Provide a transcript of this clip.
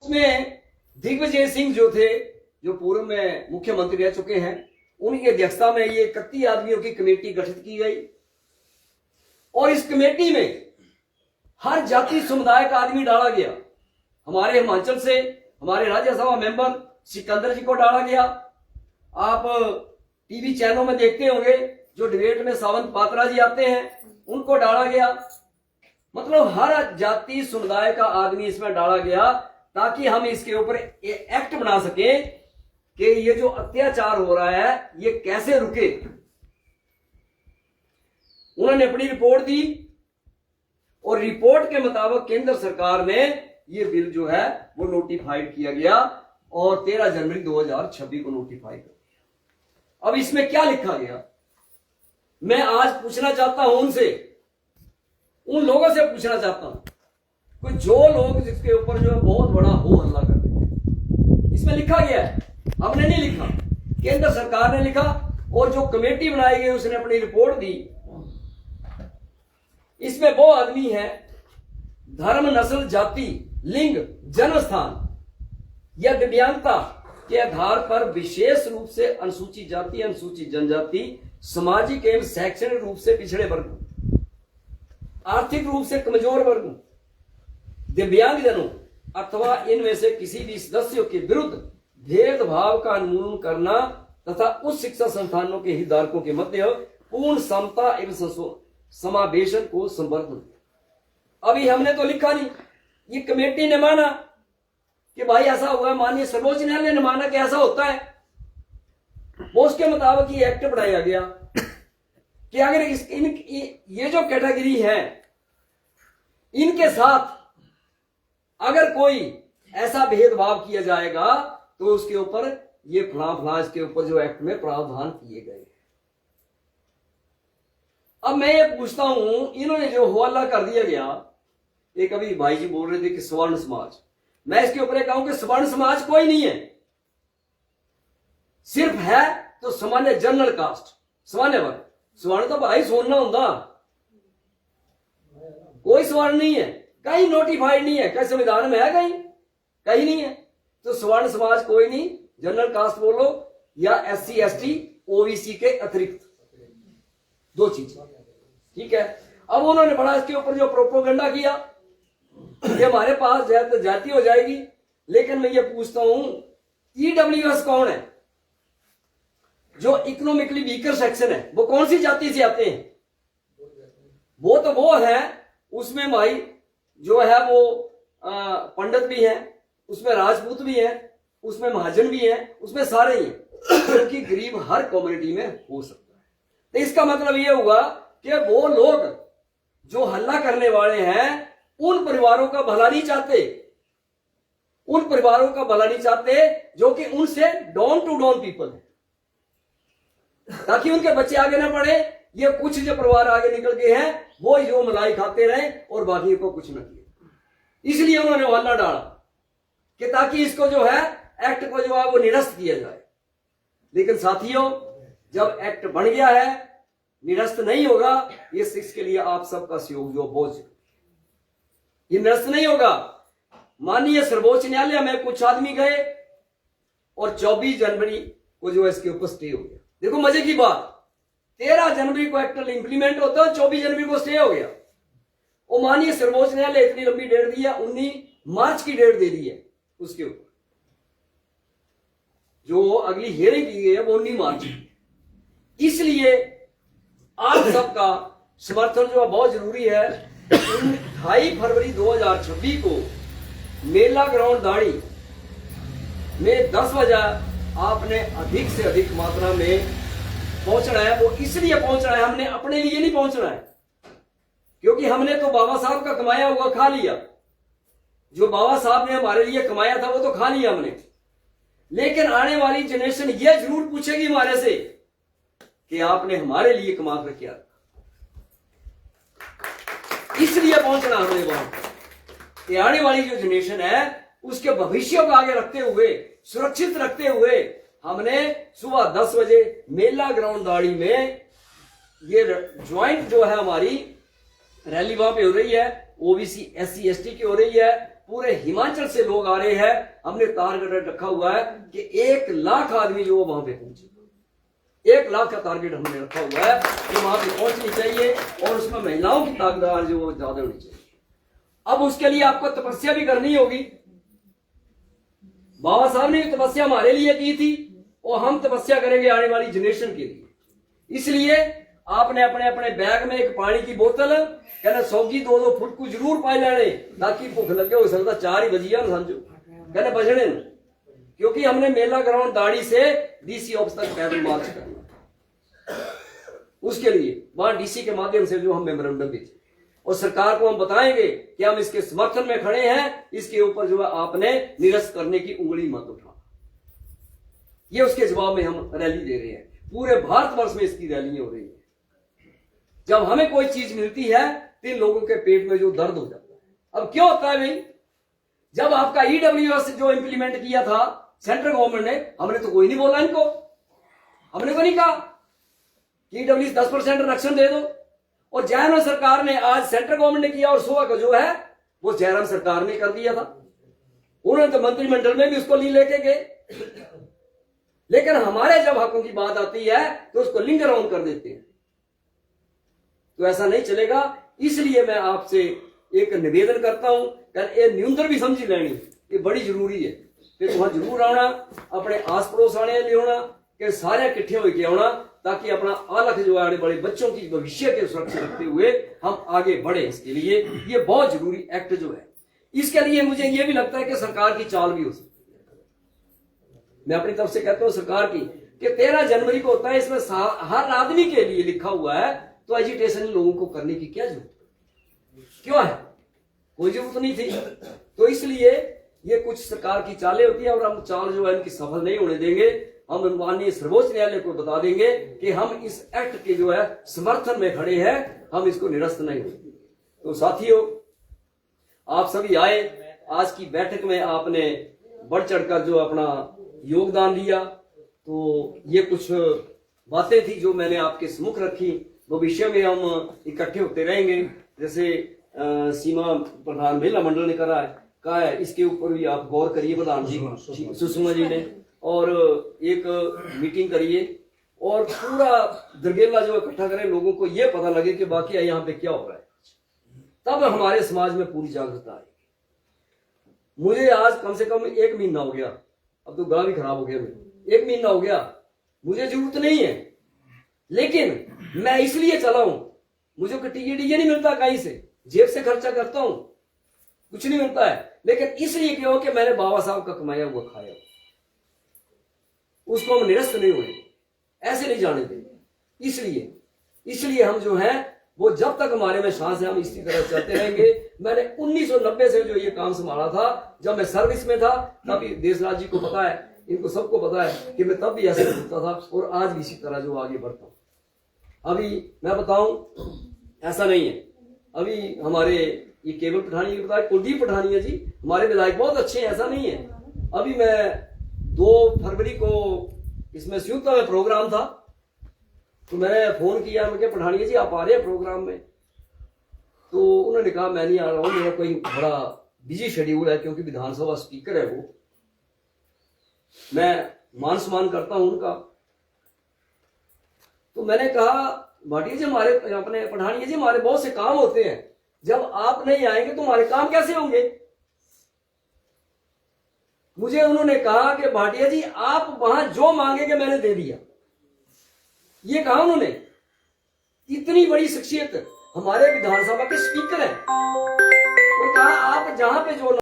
उसमें दिग्विजय सिंह जो थे, जो पूर्व में मुख्यमंत्री रह चुके हैं, उनकी अध्यक्षता में ये 31 आदमियों की कमेटी गठित की गई और इस कमेटी में हर जाति समुदाय का आदमी डाला गया। हमारे हिमाचल से हमारे राज्यसभा मेंबर सिकंदर जी को डाला गया। आप टीवी चैनलों में देखते होंगे जो डिबेट में सावंत पात्रा जी आते हैं, उनको डाला गया। मतलब हर जाति समुदाय का आदमी इसमें डाला गया ताकि हम इसके ऊपर एक्ट बना सके कि ये जो अत्याचार हो रहा है ये कैसे रुके। उन्होंने अपनी रिपोर्ट दी और रिपोर्ट के मुताबिक केंद्र सरकार ने ये बिल जो है वो नोटिफाइड किया गया और 13 जनवरी 2026 को नोटिफाई कर दिया। अब इसमें क्या लिखा गया, मैं आज पूछना चाहता हूं उनसे, उन लोगों से पूछना चाहता हूं कि जो लोग जिसके ऊपर जो है बहुत बड़ा हो हल्ला कर रहे हैं। इसमें लिखा गया है, हमने नहीं लिखा, केंद्र सरकार ने लिखा और जो कमेटी बनाई गई उसने अपनी रिपोर्ट दी। इसमें वो आदमी है धर्म, नस्ल, जाति, लिंग, जन्म स्थान या दिव्यांगता के आधार पर विशेष रूप से अनुसूचित जाति, अनुसूचित जनजाति, सामाजिक एवं शैक्षणिक रूप से पिछड़े वर्ग, आर्थिक रूप से कमजोर वर्ग, दिव्यांगजनों अथवा इनमें से किसी भी सदस्यों के विरुद्ध भेदभाव का उन्मूलन करना तथा उच्च शिक्षा संस्थानों के हितधारकों के मध्य पूर्ण समता एवं समावेशन को संवर्धन। अभी हमने तो लिखा नहीं, ये कमेटी ने माना कि भाई ऐसा हुआ, माननीय सर्वोच्च न्यायालय ने माना कि ऐसा होता है। वो उसके मुताबिक ये एक्ट बनाया गया कि अगर ये जो कैटेगरी है इनके साथ अगर कोई ऐसा भेदभाव किया जाएगा तो उसके ऊपर ये फला इसके ऊपर जो एक्ट में प्रावधान किए गए। अब मैं ये पूछता हूं, इन्होंने जो हवाला कर दिया गया, एक अभी भाई जी बोल रहे थे कि स्वर्ण समाज, मैं इसके ऊपर कहूं कि स्वर्ण समाज कोई नहीं है, सिर्फ है तो सामान्य जनरल कास्ट, सामान्य वर्ग। स्वर्ण तो भाई सोना होता, कोई स्वर्ण नहीं है, कहीं नोटिफाइड नहीं है, कहीं संविधान में है, कहीं नहीं है। तो स्वर्ण समाज कोई नहीं, जनरल कास्ट बोलो या SC ST OBC के अतिरिक्त, दो चीज, ठीक है। अब उन्होंने बड़ा इसके ऊपर जो प्रोपोगंडा किया कि हमारे पास जाति हो जाएगी। लेकिन मैं ये पूछता हूं, EWS कौन है? जो इकोनॉमिकली वीकर सेक्शन है, वो कौन सी जाति से आते हैं? वो तो वो है, उसमें भाई जो है वो पंडित भी है, उसमें राजपूत भी है, उसमें महाजन भी है, उसमें सारे ही हैं, क्योंकि गरीब हर कम्युनिटी में हो सकता है। तो इसका मतलब ये हुआ कि वो लोग जो हल्ला करने वाले हैं उन परिवारों का भला नहीं चाहते, उन परिवारों का भला नहीं चाहते जो कि उनसे डाउन टू डाउन पीपल है, ताकि उनके बच्चे आगे ना बढ़े। ये कुछ जो परिवार आगे निकल गए हैं वो जो मलाई खाते रहे और बाकी को कुछ न किए। इसलिए उन्होंने हल्ला डाला कि ताकि इसको जो है एक्ट को जो है वो निरस्त किया जाए। लेकिन साथियों, जब एक्ट बन गया है, निरस्त नहीं होगा। ये इसके लिए आप सबका सहयोग जो बहुत जरूरी, ये निरस्त नहीं होगा। माननीय सर्वोच्च न्यायालय में कुछ आदमी गए और 24 जनवरी को जो है इसके ऊपर स्टे हो गया। देखो मजे की बात, 13 जनवरी को एक्ट इंप्लीमेंट होता है, 24 जनवरी को स्टे हो गया। और माननीय सर्वोच्च न्यायालय इतनी लंबी डेट दी है, 19 मार्च की डेट दे दी है उसके ऊपर। जो अगली हियरिंग की गई है वो 19 मार्च की। इसलिए आप सबका समर्थन जो बहुत जरूरी है। 28 फरवरी 2026 को मेला ग्राउंड दाड़ी में 10 बजे आपने अधिक से अधिक मात्रा में पहुंचना है। वो इसलिए पहुंचना है, हमने अपने लिए नहीं पहुंचना है, क्योंकि हमने तो बाबा साहब का कमाया हुआ खा लिया। जो बाबा साहब ने हमारे लिए कमाया था वो तो खा लिया हमने। लेकिन आने वाली जनरेशन ये जरूर पूछेगी हमारे से कि आपने हमारे लिए कमा कर क्या। इसलिए पहुंचना हमें वहां कि आने वाली जो जनरेशन है उसके भविष्य को आगे रखते हुए, सुरक्षित रखते हुए, हमने सुबह 10 बजे मेला ग्राउंड दाड़ी में ये ज्वाइंट जो है हमारी रैली वहां पे हो रही है। OBC SC ST की हो रही है, पूरे हिमाचल से लोग आ रहे हैं। हमने टारगेट रखा हुआ है कि 1 लाख आदमी जो वहां पे पहुंचे। 1 लाख का टारगेट हमने रखा हुआ है कि वहां पे पहुंचनी चाहिए और उसमें महिलाओं की ताकतदार जो ज्यादा होनी चाहिए। अब उसके लिए आपको तपस्या भी करनी होगी। बाबा साहब ने भी तपस्या हमारे लिए की थी और हम तपस्या करेंगे आने वाली जनरेशन के लिए। इसलिए आपने अपने अपने बैग में एक पानी की बोतल कहना 100 फुट को जरूर पाई लेने, ताकि भूख लगे हो सकता 4 ही बजिया ना समझो कहने बजने, क्योंकि हमने मेला ग्राउंड दाड़ी से डीसी ऑफिस तक पैदल मार्च करना। उसके लिए वहां डीसी के माध्यम से जो हम मेमोरेंडम भेजे और सरकार को हम बताएंगे कि हम इसके समर्थन में खड़े हैं। इसके ऊपर जो है आपने निरस्त करने की उंगली मत उठा। ये उसके जवाब में हम रैली दे रहे हैं। पूरे भारतवर्ष में इसकी रैलियां हो रही है। जब हमें कोई चीज मिलती है तो इन लोगों के पेट में जो दर्द हो जाता है। अब क्यों होता है भाई? जब आपका ईडब्ल्यूएस जो इंप्लीमेंट किया था सेंट्रल गवर्नमेंट ने, हमने तो कोई नहीं बोला इनको, हमने तो नहीं कहा कि ईडब्ल्यूएस 10% आरक्षण दे दो। और जयराम सरकार ने आज सेंट्रल गवर्नमेंट ने किया और सुबह का जो है वो जयराम सरकार ने कर दिया था। उन्होंने तो मंत्रिमंडल में भी उसको लेके गए। लेकिन हमारे जब हकों की बात आती है तो उसको लिंगर ऑन कर देते हैं। तो ऐसा नहीं चलेगा। इसलिए मैं आपसे एक निवेदन करता हूं कि ये न्यूनतम भी समझी लेनी, ये बड़ी जरूरी है कि तुम जरूर आना, अपने आस पड़ोस आने ले आना, कि सारे इकट्ठे होकर आना, ताकि अपना अलग जो आने बड़े बच्चों की भविष्य के सुरक्षा रखते हुए हम आगे बढ़े। इसके लिए ये बहुत जरूरी एक्ट जो है। इसके लिए मुझे ये भी लगता है कि सरकार की चाल भी हो सकती है। मैं अपनी तरफ से कहता हूं सरकार की कि 13 जनवरी को होता है, इसमें हर आदमी के लिए लिखा हुआ है, तो एजिटेशन लोगों को करने की क्या जरूरत क्यों है? कोई जरूरत नहीं थी। तो इसलिए ये कुछ सरकार की चालें होती है और हम चाल जो है इनकी सफल नहीं होने देंगे। हम माननीय सर्वोच्च न्यायालय को बता देंगे कि हम इस एक्ट के जो है समर्थन में खड़े हैं, हम इसको निरस्त नहीं होंगे। तो साथियों, आप सभी आए, आज की बैठक में आपने बढ़ चढ़कर जो अपना योगदान दिया। तो ये कुछ बातें थी जो मैंने आपके सम्मुख रखी। भविष्य में हम इकट्ठे होते रहेंगे। जैसे सीमा प्रधान महिला मंडल ने कहा है, इसके ऊपर भी आप गौर करिए प्रधान जी सुषमा जी ने, और एक मीटिंग करिए और पूरा दरगेला जो इकट्ठा करें, लोगों को यह पता लगे कि बाकी यहाँ पे क्या हो रहा है। तब हमारे समाज में पूरी जागरूकता आएगी। मुझे आज कम से कम 1 महीना हो गया, अब तो गला भी खराब हो गया, 1 महीना हो गया, मुझे जरूरत नहीं है, लेकिन मैं इसलिए चला हूं। मुझे टिकट ये नहीं मिलता, कहीं से जेब से खर्चा करता हूं, कुछ नहीं मिलता है, लेकिन इसलिए क्यों कि मैंने बाबा साहब का कमाया हुआ खाया, उसको हम निरस्त नहीं होंगे, ऐसे नहीं जाने देंगे। इसलिए हम जो है वो जब तक हमारे में सांस है हम इसी तरह चलते रहेंगे। मैंने 1990 से जो ये काम संभाला था, जब मैं सर्विस में था, तभी देशराज जी को पता है, इनको सबको पता है कि मैं तब भी ऐसे करता था और आज भी इसी तरह जो आगे बढ़ता हूं। अभी मैं बताऊं, ऐसा नहीं है। अभी हमारे ये केवल पठानी ने बताया, कुलदीप पठानिया जी हमारे विधायक बहुत अच्छे हैं, ऐसा नहीं है। अभी मैं 2 फरवरी को इसमें संयुक्त में प्रोग्राम था, तो मैंने फोन किया, मैं क्या पठानिया जी आप आ रहे हैं प्रोग्राम में? तो उन्होंने कहा मैं नहीं आ रहा हूं, मेरा कोई बड़ा बिजी शेड्यूल है, क्योंकि विधानसभा स्पीकर है वो, मैं मान सम्मान करता हूं उनका। तो मैंने कहा भाटिया जी हमारे अपने पठानिया जी हमारे बहुत से काम होते हैं, जब आप नहीं आएंगे तो हमारे काम कैसे होंगे? मुझे उन्होंने कहा कि भाटिया जी आप वहां जो मांगेंगे मैंने दे दिया, ये कहा उन्होंने। इतनी बड़ी शख्सियत हमारे विधानसभा के स्पीकर हैं, और कहा आप जहां पे जो